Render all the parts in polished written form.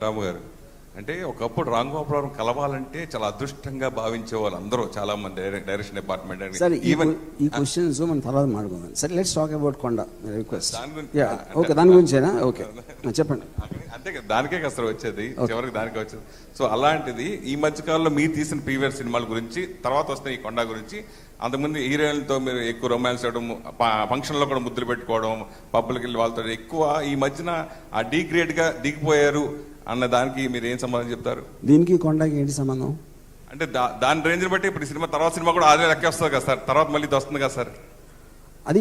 రాము గారు అంటే ఒకప్పుడు రామ్ గోపాలవరం కలవాలంటే చాలా అదృష్టంగా భావించే వాళ్ళు అందరూ చాలా మంది డైరెక్షన్ డిపార్ట్మెంట్ సరే ఈ క్వశ్చన్స్ మనం తర్వాత మాట్లాడుకుందాం. సరే లెట్స్ టాక్ అబౌట్ కొండ రిక్వెస్ట్. ఓకే దాని గురించేనా? ఓకే చెప్పండి. అంతే కదా, దానికే అసలు వచ్చేది చివరికి దానికే వచ్చేది. సో అలాంటిది ఈ మధ్యకాలంలో మీరు తీసిన ప్రీవియస్ సినిమాల గురించి తర్వాత వస్తున్న ఈ కొండ గురించి అంతకుముందు హీరోయిన్లతో మీరు ఎక్కువ రొమాన్స్ చేయడం, ఫంక్షన్లో కూడా ముద్దులు పెట్టుకోవడం, పబ్బులకి వెళ్ళి వాళ్ళతో ఎక్కువ ఈ మధ్యన ఆ డీగ్రేడ్గా దిగిపోయారు అన్న దానికి మీరు ఏం సంబంధం చెప్తారు? దీనికి కొండకి ఏంటి సంబంధం? అంటే దాని రేంజ్ని బట్టి ఇప్పుడు సినిమా తర్వాత సినిమా కూడా అదే లెక్క వస్తుంది కదా సార్, తర్వాత మళ్ళీ ఇది వస్తుంది కదా సార్. అది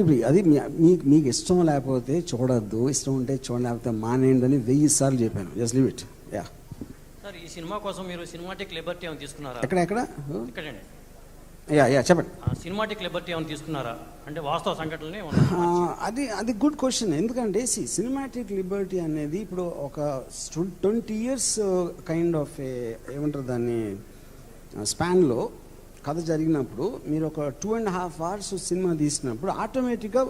మీకు ఇష్టం లేకపోతే చూడొద్దు, ఇష్టం ఉంటే చూడలేకపోతే మానేయండి అని 1000 సార్లు చెప్పాను. Just leave it. Yeah sir, ఈ సినిమా కోసం మీరు సినిమాటిక్ లిబర్టీ ఏమైనా తీసుకున్నారా? ఇక్కడండి. యా చెప్పండి. సినిమాటిక్ లిబర్టీ ఏమైనా తీసుకున్నారా అంటే వాస్తవ సంఘటనలే? అది గుడ్ క్వశ్చన్. ఎందుకంటే సినిమాటిక్ లిబర్టీ అనేది ఇప్పుడు ఒక 20 years కైండ్ ఆఫ్ ఏమంటారు దాన్ని స్పాన్లో కథ జరిగినప్పుడు మీరు ఒక 2.5 hours సినిమా తీసినప్పుడు ఆటోమేటిక్గా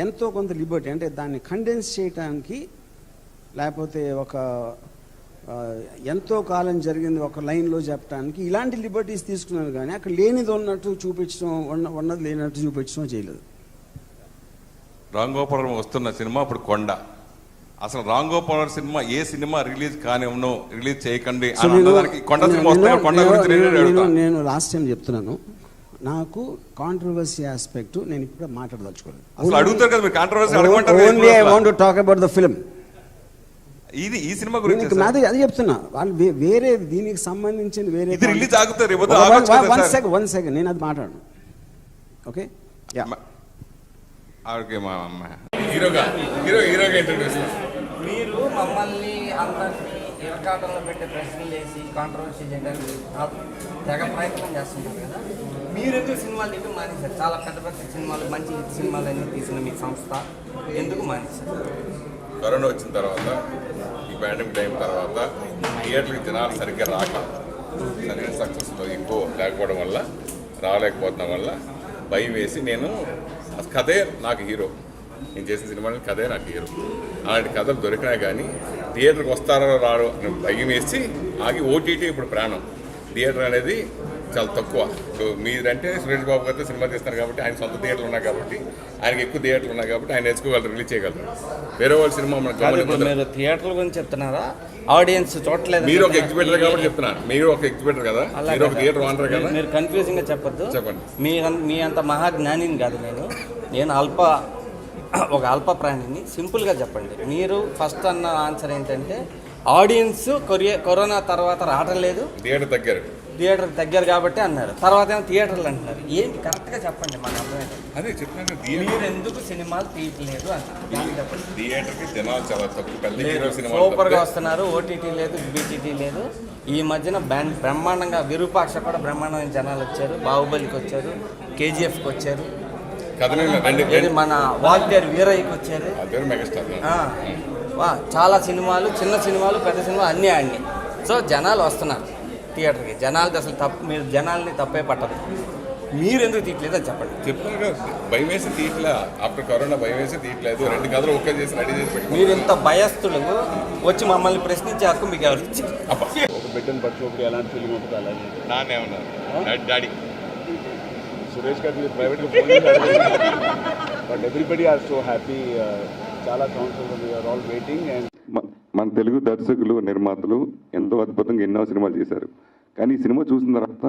ఎంతో కొంత లిబర్టీ అంటే దాన్ని కండెన్స్ చేయటానికి లేకపోతే ఒక ఎంతో కాలం జరిగింది ఒక లైన్లో చెప్పడానికి ఇలాంటి లిబర్టీస్ తీసుకున్నారు. కానీ అక్కడ లేనిది ఉన్నట్టు చూపించడం, ఉన్నది లేనట్టు చూపించడం చేయలేదు. రామ్ గోపాలవరం వస్తున్న సినిమా ఇప్పుడు కొండ. అసలు రామ్ గోపాలవరం సినిమా ఏ సినిమా రిలీజ్ రిలీజ్ చేయకండి నేను లాస్ట్ టైం చెప్తున్నాను, నాకు కాంట్రవర్సీ ఆస్పెక్ట్ నేను ఇప్పుడు మాట్లాడదలుచుకోలేదు. అసలు అడుగుతారు కదా మీరు controversy only I want to talk about the film. ఈ సినిమా గురించి అది చెప్తున్నా. వాళ్ళు వేరే దీనికి సంబంధించింది వేరే రిలీజ్ ఆగుతారు. వన్ సెకండ్ నేను అది మాట్లాడను. ఓకే మీరు మమ్మల్ని అందరినీ ఇరకాటంలో పెట్టే ప్రశ్నలు వేసి కాంట్రవర్సీ చేయడానికి తెగ ప్రయత్నం చేస్తున్నారు కదా. మీరు ఎందుకు సినిమాలు తీయడం మానేశారు? చాలా పెద్ద పెద్ద సినిమాలు, మంచి హిట్ సినిమాలు అన్నీ తీసిన మీ సంస్థ ఎందుకు మానేశారు? కరోనా వచ్చిన తర్వాత, ఈ పాండమిక్ టైం తర్వాత థియేటర్కి జనాలు సరిగ్గా సరైన సక్సెస్లో ఎక్కువ లేకపోవడం వల్ల, రాలేకపోవడం వల్ల భయం వేసి నేను కథే నాకు హీరో, నేను చేసిన సినిమాలో కథే నాకు హీరో, అలాంటి కథలు దొరికినా కానీ థియేటర్కి వస్తారో రారో భయం వేసి ఆగి ఓటీటీ ఇప్పుడు ప్రాణం. థియేటర్ అనేది చాలా తక్కువ. ఇప్పుడు మీరంటే సురేష్ బాబు గారితో సినిమా తీస్తారు కాబట్టి ఆయన సొంత థియేటర్లు ఉన్నాయి కాబట్టి ఆయనకి ఎక్కువ థియేటర్లు ఉన్నాయి కాబట్టి ఆయన నేర్చుకోగలరు, రిలీజ్ చేయగలరు. వేరే వాళ్ళ సినిమా మీరు థియేటర్ల గురించి చెప్తున్నారా? ఆడియన్స్ చూడలేదు. మీరు ఒక ఎగ్జిబిటర్ కాబట్టి చెప్తున్నారు. మీరు ఒక ఎగ్జిబిటర్ కదా, మీరు ఒక థియేటర్ ఓనర్ కదా. మీరు కన్ఫ్యూజింగ్ గా చెప్పొద్దు. చెప్పండి. మీ అంత మహాజ్ఞానిని కాదు నేను ఒక అల్ప ప్రాణిని. సింపుల్గా చెప్పండి. మీరు ఫస్ట్ అన్న ఆన్సర్ ఏంటంటే ఆడియన్స్ కరోనా తర్వాత రావటం లేదు, థియేటర్ దగ్గర కాబట్టి అన్నారు. తర్వాత ఏమో థియేటర్లు అంటున్నారు. ఏంటి కరెక్ట్గా చెప్పండి, మన అర్థమైంది. అదే చెప్తాను. మీరు ఎందుకు సినిమాలు తీయట్లేదు అన్నారు. థియేటర్కి జనాలు చాలా తక్కువ, సూపర్గా వస్తున్నారు. ఓటీటీ లేదు, బీటీటీ లేదు. ఈ మధ్యన బ్రహ్మాండంగా విరూపాక్ష కూడా బ్రహ్మాండమైన జనాలు వచ్చారు. బాహుబలికి వచ్చారు, కేజీఎఫ్కి వచ్చారు, మన వాల్తేరు వీరయ్యకి వచ్చారు. చాలా సినిమాలు, చిన్న సినిమాలు, పెద్ద సినిమాలు అన్నీ ఆడినాయి. సో జనాలు వస్తున్నారు థియేటర్కి. జనాలది అసలు మీరు జనాల్ని తప్పే పట్టదు. మీరు ఎందుకు తీయట్లేదు అని చెప్పండి. చెప్తున్నారు భయం వేసి తీయట్లే, ఆఫ్టర్ కరోనా భయం వేసి తీయట్లేదు. 2 కథలు ఒకే చేసి రెడీ చేసి మీరు ఇంత భయస్థులు వచ్చి మమ్మల్ని ప్రశ్నించే హక్కు మీకు ఎవరు ఇచ్చారు? ఒక బిడ్డను పట్టుకోప్పుడు ఎలాంటి ఫీలింగ్ ఉంటుంది? అలాగే నాన్నే ఉన్నారు డాడీ. సురేష్ గారికి ప్రైవేట్గా ఫోన్ చేశారు. But everybody are so happy. చాలా సంవత్సరాలు వీఆర్ ఆల్ వెయిటింగ్. అండ్ మన తెలుగు దర్శకులు, నిర్మాతలు ఎంతో అద్భుతంగా ఎన్నో సినిమాలు చేశారు. కానీ ఈ సినిమా చూసిన తర్వాత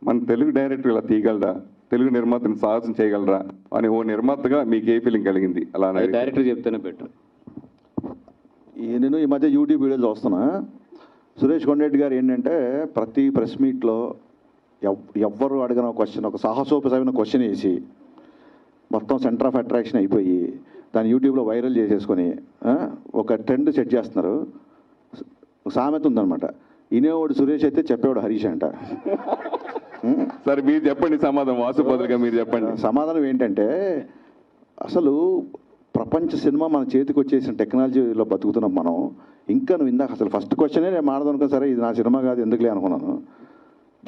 మన తెలుగు డైరెక్టర్ ఇలా తీయగలరా, తెలుగు నిర్మాతను సాహసం చేయగలరా అని ఓ నిర్మాతగా మీకు ఏ ఫీలింగ్ కలిగింది? అలా డైరెక్టర్ చెప్తేనే బెటర్. నేను ఈ మధ్య యూట్యూబ్ వీడియోలు చూస్తున్నా. సురేష్ కొండరెడ్డి గారు ఏంటంటే ప్రతి ప్రెస్ మీట్లో ఎవ్వరు అడిగిన క్వశ్చన్, ఒక సాహసోపమైన క్వశ్చన్ వేసి మొత్తం సెంటర్ ఆఫ్ అట్రాక్షన్ అయిపోయి దాన్ని యూట్యూబ్లో వైరల్ చేసేసుకొని ఒక ట్రెండ్ సెట్ చేస్తున్నారు. సామెత ఉందన్నమాట, ఇనేవాడు సురేష్ అయితే చెప్పేవాడు హరీష్ అంట. సరే మీరు చెప్పండి సమాధానం, వాసుపదులుగా మీరు చెప్పండి. సమాధానం ఏంటంటే అసలు ప్రపంచ సినిమా మన చేతికి వచ్చేసిన టెక్నాలజీలో బతుకుతున్నాం మనం. ఇంకా నువ్వు ఇందాక అసలు ఫస్ట్ క్వశ్చనే నేను మాట్లాడుకో, సరే ఇది నా సినిమా కాదు ఎందుకులే అనుకున్నాను.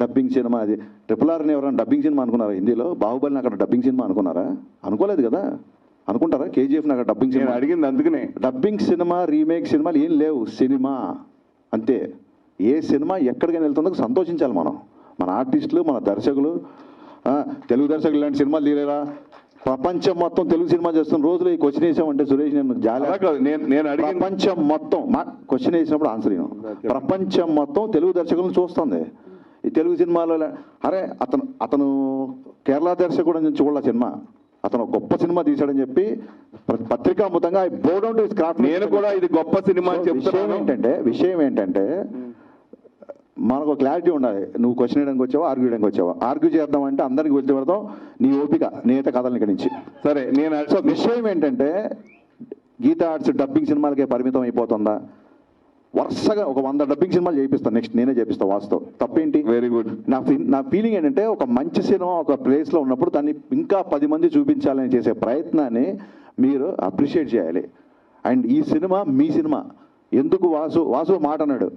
డబ్బింగ్ సినిమా అది. RRRని ఎవరైనా డబ్బింగ్ సినిమా అనుకున్నారా? హిందీలో బాహుబలిని అక్కడ డబ్బింగ్ సినిమా అనుకున్నారా? అనుకోలేదు కదా. అనుకుంటారా? KGF నాకు డబ్బింగ్ సినిమా అడిగింది అందుకనే. డబ్బింగ్ సినిమా, రీమేక్ సినిమాలు ఏం లేవు. సినిమా అంతే. ఏ సినిమా ఎక్కడికైనా వెళ్తుందో సంతోషించాలి మనం, మన ఆర్టిస్టులు, మన దర్శకులు. తెలుగు దర్శకులు ఇలాంటి సినిమాలు తీరేరా, ప్రపంచం మొత్తం తెలుగు సినిమా చేస్తున్న రోజులు ఈ క్వశ్చన్ వేసామంటే సురేష్ నేను జాలి. నేను అడిగిన ప్రపంచం మొత్తం మా క్వశ్చన్ వేసినప్పుడు ఆన్సర్ నేను, ప్రపంచం మొత్తం తెలుగు దర్శకులను చూస్తుంది ఈ తెలుగు సినిమాలో. అరే అతను కేరళ దర్శకుడు నుంచి చూడాల సినిమా, అతను గొప్ప సినిమా తీశాడని చెప్పి పత్రికాముతంగా I bow down to his craft. నేను కూడా ఇది గొప్ప సినిమా అని చెప్తున్నాను. విషయం ఏంటంటే మనకు క్లారిటీ ఉండాలి. నువ్వు క్వశ్చన్ వేయడానికి వచ్చావా, ఆర్గ్యూ చేయడానికి వచ్చావా? ఆర్గ్యూ చేద్దామంటే అందరికి వచ్చి పెడతాం, నీ ఓపిక నేత కథలు ఇక్కడి నుంచి. సరే, నేను సో విషయం ఏంటంటే గీతా ఆర్ట్స్ డబ్బింగ్ సినిమాలకే పరిమితం అయిపోతుందా? వరుసగా ఒక 100 డబ్బింగ్ సినిమాలు చేయిస్తాను, నెక్స్ట్ నేనే చేపిస్తాను. వాస్తవం తప్పేంటి? Very good. నా ఫీలింగ్ ఏంటంటే ఒక మంచి సినిమా ఒక ప్లేస్లో ఉన్నప్పుడు దాన్ని ఇంకా 10 మంది చూపించాలని చేసే ప్రయత్నాన్ని మీరు అప్రిషియేట్ చేయాలి. అండ్ ఈ సినిమా మీ సినిమా. ఎందుకు వాసు మాట అన్నాడు,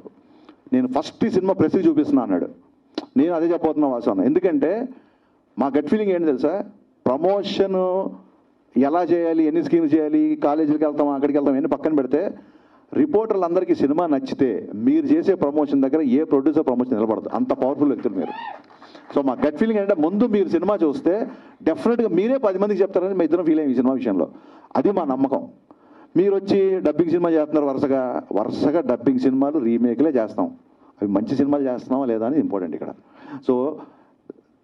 నేను ఫస్ట్ ఈ సినిమా ప్రెస్కి చూపిస్తున్నా అన్నాడు. నేను అదే చెప్పబోతున్నా వాసు అన్న. ఎందుకంటే మా గట్ ఫీలింగ్ ఏంటి తెలుసా, ప్రమోషన్ ఎలా చేయాలి, ఎన్ని స్కీమ్స్ చేయాలి, కాలేజీకి వెళ్తాం, అక్కడికి వెళ్తాం, ఎన్ని పక్కన పెడితే రిపోర్టర్లందరికీ సినిమా నచ్చితే మీరు చేసే ప్రమోషన్ దగ్గర ఏ ప్రొడ్యూసర్ ప్రమోషన్ నిలబడదు. అంత పవర్ఫుల్ వ్యక్తులు మీరు. సో మా గట్ ఫీలింగ్ ఏంటంటే ముందు మీరు సినిమా చూస్తే డెఫినెట్గా మీరే 10 మందికి చెప్తారని మేము ఇద్దరం ఫీల్ అయ్యాం ఈ సినిమా విషయంలో. అది మా నమ్మకం. మీరు వచ్చి డబ్బింగ్ సినిమా చేస్తున్నారు, వరుసగా డబ్బింగ్ సినిమాలు రీమేక్లే చేస్తాం. అవి మంచి సినిమాలు చేస్తున్నామా లేదా అని ఇంపార్టెంట్ ఇక్కడ. సో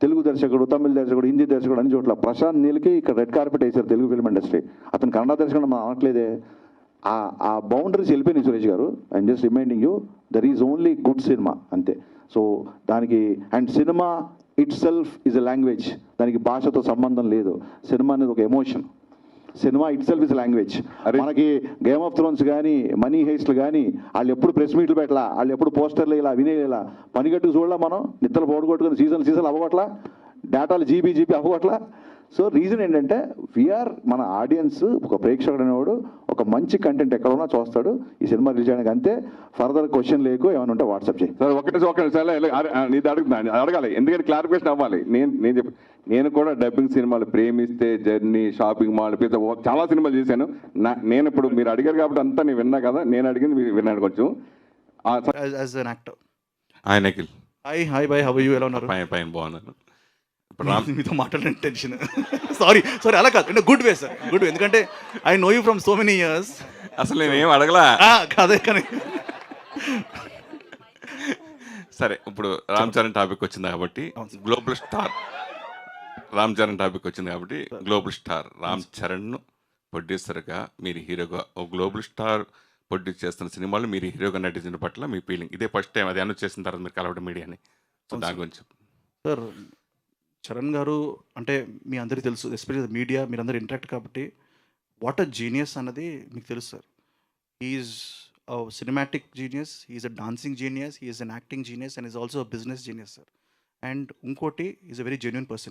తెలుగు దర్శకుడు, తమిళ దర్శకుడు, హిందీ దర్శకుడు అన్ని చోట్ల ప్రశాంత్ నీల్కి ఇక్కడ రెడ్ కార్పెట్ వేశారు తెలుగు ఫిల్మ్ ఇండస్ట్రీ. అతను కన్నడ దర్శకుడు మనం అనట్లేదే. ఆ బౌండరీస్ వెళ్ళిపోయినాయి Suresh garu. I'm just reminding you, there is only good cinema అంతే. సో దానికి and cinema itself is a language. దానికి భాషతో సంబంధం లేదు. సినిమా అనేది ఒక emotion. Cinema itself is language. మనకి గేమ్ ఆఫ్ థ్రోన్స్ కానీ, మనీ హైస్ట్లు కానీ వాళ్ళు ఎప్పుడు ప్రెస్ మీట్లు పెట్టలా, వాళ్ళు ఎప్పుడు పోస్టర్లు ఇలా వినేలా, పనిగట్టుకు చూడలా, మనం నిద్రలు పోగొట్టుకుని సీజన్లు అవ్వగొట్లా, డేటాలు జీబీ అవ్వగొట్లా. సో రీజన్ ఏంటంటే వీఆర్ మన ఆడియన్స్, ఒక ప్రేక్షకుడు అనేవాడు ఒక మంచి కంటెంట్ ఎక్కడ ఉన్నా చూస్తాడు. ఈ సినిమా రిలీజ్ చేయడానికి అంతే. ఫర్దర్ క్వశ్చన్ లేకు, ఏమైనా ఉంటే వాట్సాప్ చేయి. సరే, ఇది అడగాలి, ఎందుకంటే క్లారిఫికేషన్ అవ్వాలి. నేను కూడా డబ్బింగ్ సినిమాలు ప్రేమిస్తే, జర్నీ, షాపింగ్ మాల్, చాలా సినిమాలు చేశాను. నేను ఇప్పుడు మీరు అడిగారు కాబట్టి అంతా నేను విన్నా కదా, నేను అడిగింది మీరు విన్నాను కొంచెం. As an actor. Hi Nikhil. Hi boy, how are you? ఎలా ఉన్నారు? పైన బాగున్నాను. ఇప్పుడు మీతో మాట్లాడడానికి టెన్షన్. సారీ అలా కాదు, అంటే good way sir, good way. ఎందుకంటే I know you from so many years. అసలు నేనేం అడగలా. కాదే కానీ సరే, ఇప్పుడు రామ్ చరణ్ టాపిక్ వచ్చింది కాబట్టి global star Ram Charan topic వచ్చింది కాబట్టి గ్లోబల్ స్టార్ రామ్ చరణ్ను ప్రొడ్యూసర్గా, మీరు హీరోగా, ఒక గ్లోబల్ స్టార్ ప్రొడ్యూస్ చేస్తున్న సినిమాలు మీరు హీరోగా నటించిన పట్ల మీ ఫీలింగ్ ఇదే ఫస్ట్ టైం అది అనౌన్స్ చేసిన తర్వాత మీరు కలవడం మీడియాని. సో దాని గురించి సార్, చరణ్ గారు అంటే మీ అందరికీ తెలుసు, ఎస్పెషల్లీ మీడియా మీరందరూ ఇంటరాక్ట్ కాబట్టి వాట్ అ జీనియస్ అన్నది మీకు తెలుసు sir. He's a cinematic genius, he's a dancing genius, he's an acting genius and is also a business genius sir. And ఇంకోటి is a very genuine person.